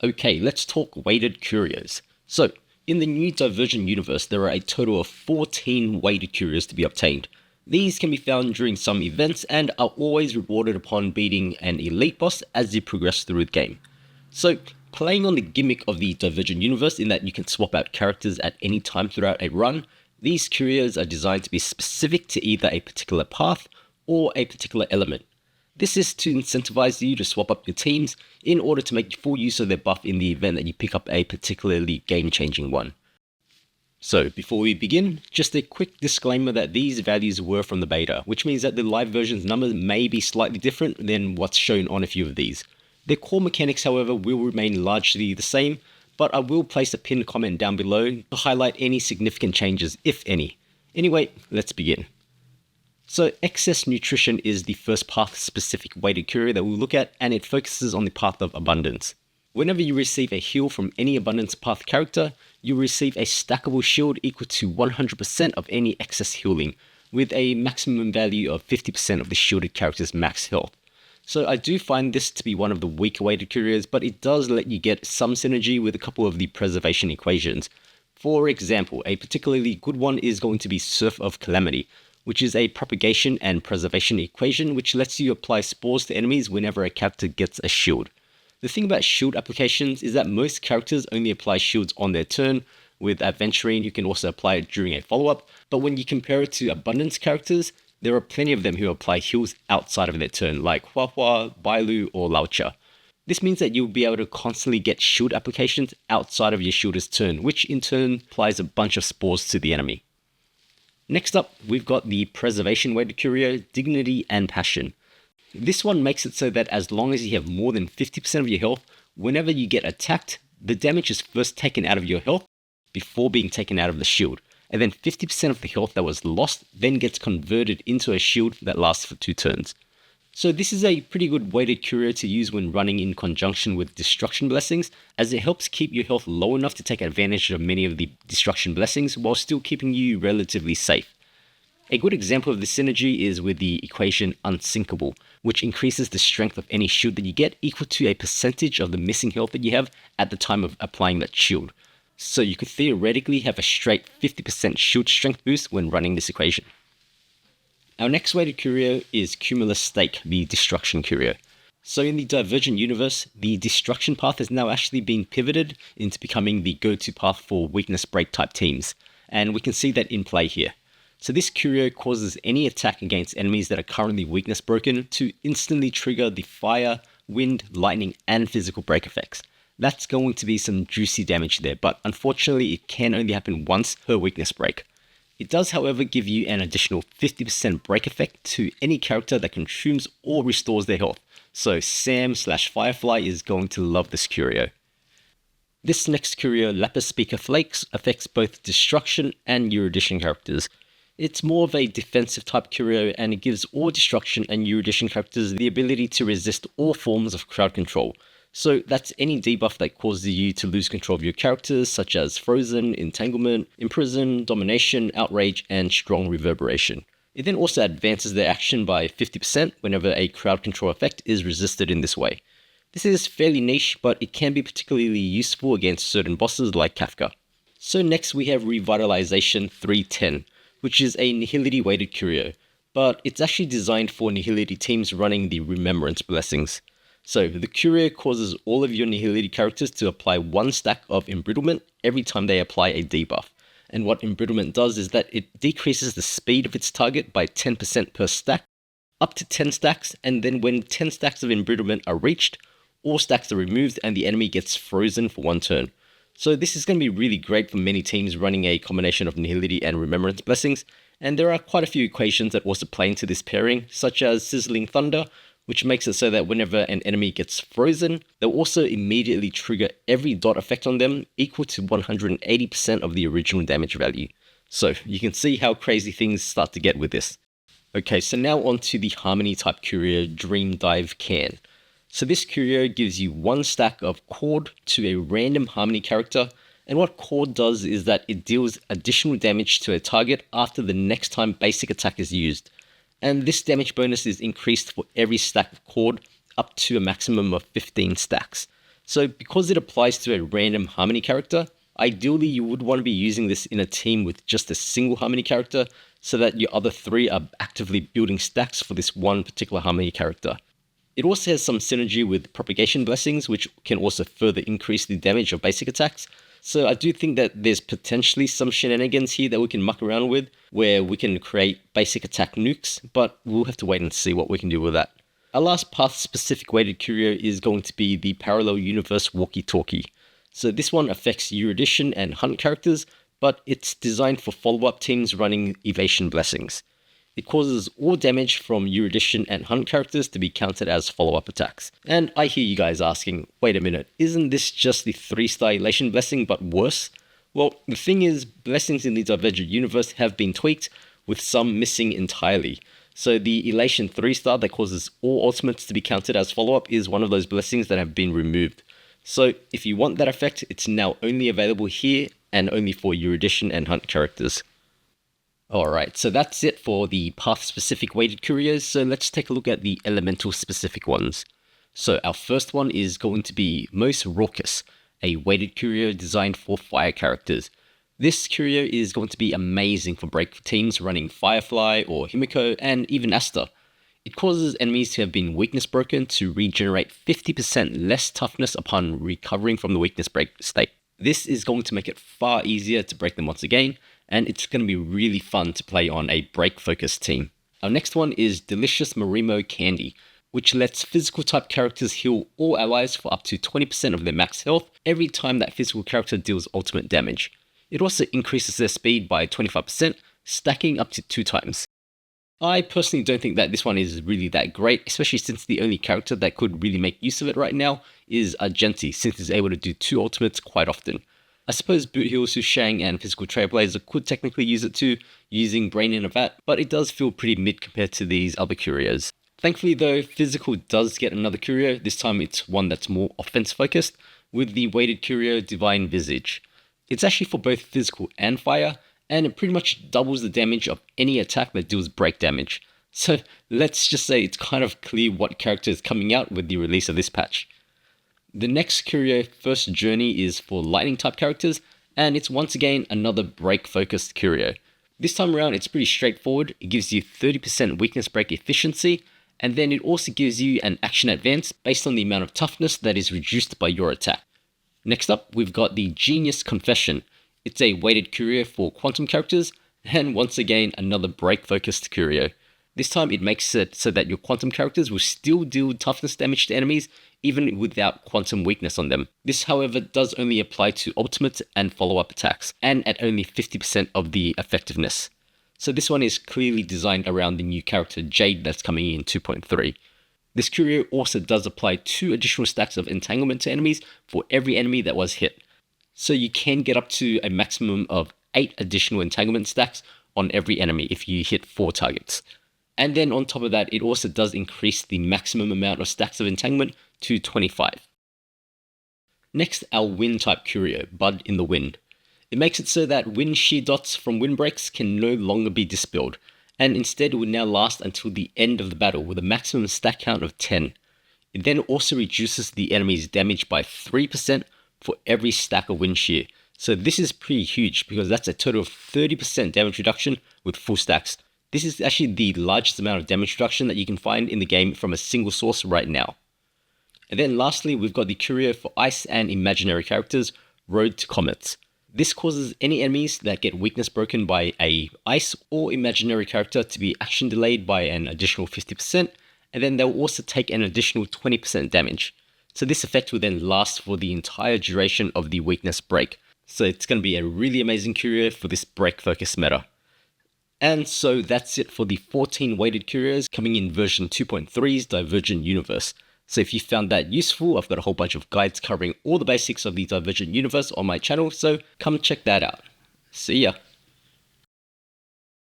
Okay, let's talk weighted curios. So, in the new Divergent Universe, there are a total of 14 weighted curios to be obtained. These can be found during some events and are always rewarded upon beating an elite boss as you progress through the game. So, playing on the gimmick of the Divergent Universe in that you can swap out characters at any time throughout a run, these curios are designed to be specific to either a particular path or a particular element. This is to incentivize you to swap up your teams in order to make full use of their buff in the event that you pick up a particularly game-changing one. So before we begin, just a quick disclaimer that these values were from the beta, which means that the live version's numbers may be slightly different than what's shown on a few of these. Their core mechanics, however, will remain largely the same, but I will place a pinned comment down below to highlight any significant changes, if any. Anyway, let's begin. So excess nutrition is the first path-specific weighted curio that we'll look at, and it focuses on the path of abundance. Whenever you receive a heal from any abundance path character, you receive a stackable shield equal to 100% of any excess healing, with a maximum value of 50% of the shielded character's max health. So I do find this to be one of the weaker weighted curios, but it does let you get some synergy with a couple of the preservation equations. For example, a particularly good one is going to be Surf of Calamity, which is a propagation and preservation equation which lets you apply spores to enemies whenever a character gets a shield. The thing about shield applications is that most characters only apply shields on their turn, with Adventurine who can also apply it during a follow-up, but when you compare it to Abundance characters, there are plenty of them who apply heals outside of their turn, like Huahua, Bailu, or Laucha. This means that you'll be able to constantly get shield applications outside of your shielder's turn, which in turn applies a bunch of spores to the enemy. Next up, we've got the preservation weighted curio, Dignity and Passion. This one makes it so that as long as you have more than 50% of your health, whenever you get attacked, the damage is first taken out of your health before being taken out of the shield, and then 50% of the health that was lost then gets converted into a shield that lasts for 2 turns. So this is a pretty good weighted curio to use when running in conjunction with Destruction Blessings, as it helps keep your health low enough to take advantage of many of the Destruction Blessings while still keeping you relatively safe. A good example of this synergy is with the equation Unsinkable, which increases the strength of any shield that you get equal to a percentage of the missing health that you have at the time of applying that shield. So you could theoretically have a straight 50% shield strength boost when running this equation. Our next weighted curio is Cumulous Steak, the Destruction curio. So in the Divergent Universe, the Destruction path has now actually been pivoted into becoming the go-to path for weakness break type teams, and we can see that in play here. So this curio causes any attack against enemies that are currently weakness broken to instantly trigger the fire, wind, lightning, and physical break effects. That's going to be some juicy damage there, but unfortunately it can only happen once per weakness break. It does, however, give you an additional 50% break effect to any character that consumes or restores their health, so Sam/Firefly is going to love this curio. This next curio, Lapispeakers Flakes, affects both Destruction and Erudition characters. It's more of a defensive type curio, and it gives all Destruction and Erudition characters the ability to resist all forms of crowd control. So that's any debuff that causes you to lose control of your characters, such as Frozen, Entanglement, Imprison, Domination, Outrage, and Strong Reverberation. It then also advances their action by 50% whenever a crowd control effect is resisted in this way. This is fairly niche, but it can be particularly useful against certain bosses like Kafka. So next we have Revitalization 310, which is a Nihility weighted curio, but it's actually designed for Nihility teams running the Remembrance Blessings. So the curio causes all of your Nihility characters to apply 1 stack of Embrittlement every time they apply a debuff. And what Embrittlement does is that it decreases the speed of its target by 10% per stack, up to 10 stacks, and then when 10 stacks of Embrittlement are reached, all stacks are removed and the enemy gets frozen for 1 turn. So this is going to be really great for many teams running a combination of Nihility and Remembrance Blessings, and there are quite a few equations that also play into this pairing, such as Sizzling Thunder, which makes it so that whenever an enemy gets frozen, they'll also immediately trigger every dot effect on them equal to 180% of the original damage value. So you can see how crazy things start to get with this. Okay, so now on to the Harmony type curio, Dreamdive Can. So this curio gives you 1 stack of Chord to a random Harmony character, and what Chord does is that it deals additional damage to a target after the next time basic attack is used. And this damage bonus is increased for every stack of Chord up to a maximum of 15 stacks. So because it applies to a random harmony character, ideally you would want to be using this in a team with just a single harmony character so that your other 3 are actively building stacks for this one particular harmony character. It also has some synergy with propagation blessings, which can also further increase the damage of basic attacks. So I do think that there's potentially some shenanigans here that we can muck around with, where we can create basic attack nukes, but we'll have to wait and see what we can do with that. Our last path-specific weighted curio is going to be the Parallel Universe Walkie-Talkie. So this one affects Erudition and Hunt characters, but it's designed for follow-up teams running Evasion Blessings. It causes all damage from Erudition and Hunt characters to be counted as follow-up attacks. And I hear you guys asking, wait a minute, isn't this just the 3-star Elation Blessing but worse? Well, the thing is, blessings in the Divergent Universe have been tweaked, with some missing entirely. So the Elation 3-star that causes all ultimates to be counted as follow-up is one of those blessings that have been removed. So if you want that effect, it's now only available here and only for Erudition and Hunt characters. Alright, so that's it for the path-specific weighted curios, so let's take a look at the elemental-specific ones. So our first one is going to be Most Raucous, a weighted curio designed for fire characters. This curio is going to be amazing for break teams running Firefly or Himiko and even Asta. It causes enemies who have been weakness broken to regenerate 50% less toughness upon recovering from the weakness break state. This is going to make it far easier to break them once again, and it's going to be really fun to play on a break-focused team. Our next one is Delicious Marimo Candy, which lets physical type characters heal all allies for up to 20% of their max health every time that physical character deals ultimate damage. It also increases their speed by 25%, stacking up to 2 times. I personally don't think that this one is really that great, especially since the only character that could really make use of it right now is Argenti, since he's able to do 2 ultimates quite often. I suppose Bootheel, Sushang, and Physical Trailblazer could technically use it too, using Brain in a Vat, but it does feel pretty mid compared to these other curios. Thankfully though, Physical does get another curio, this time it's one that's more offense focused, with the weighted curio Divine Visage. It's actually for both physical and fire, and it pretty much doubles the damage of any attack that deals break damage. So let's just say it's kind of clear what character is coming out with the release of this patch. The next curio, First Journey, is for lightning type characters, and it's once again another break focused curio. This time around it's pretty straightforward. It gives you 30% weakness break efficiency, and then it also gives you an action advance based on the amount of toughness that is reduced by your attack. Next up we've got the Genius Confession. It's a weighted curio for quantum characters, and once again another break focused curio. This time it makes it so that your quantum characters will still deal toughness damage to enemies even without quantum weakness on them. This however does only apply to ultimates and follow-up attacks, and at only 50% of the effectiveness. So this one is clearly designed around the new character Jade that's coming in 2.3. This curio also does apply 2 additional stacks of entanglement to enemies for every enemy that was hit. So you can get up to a maximum of 8 additional entanglement stacks on every enemy if you hit 4 targets. And then on top of that, it also does increase the maximum amount of stacks of entanglement to 25. Next, our wind type curio, Bud in the Wind. It makes it so that wind shear dots from windbreaks can no longer be dispelled, and instead will now last until the end of the battle with a maximum stack count of 10. It then also reduces the enemy's damage by 3% for every stack of wind shear. So this is pretty huge because that's a total of 30% damage reduction with full stacks. This is actually the largest amount of damage reduction that you can find in the game from a single source right now. And then lastly, we've got the curio for ice and imaginary characters, Road to Comets. This causes any enemies that get weakness broken by a ice or imaginary character to be action delayed by an additional 50%, and then they'll also take an additional 20% damage. So this effect will then last for the entire duration of the weakness break. So it's going to be a really amazing curio for this break focus meta. And so that's it for the 14 weighted curios coming in version 2.3's Divergent Universe. So if you found that useful, I've got a whole bunch of guides covering all the basics of the Divergent Universe on my channel, so come check that out. See ya!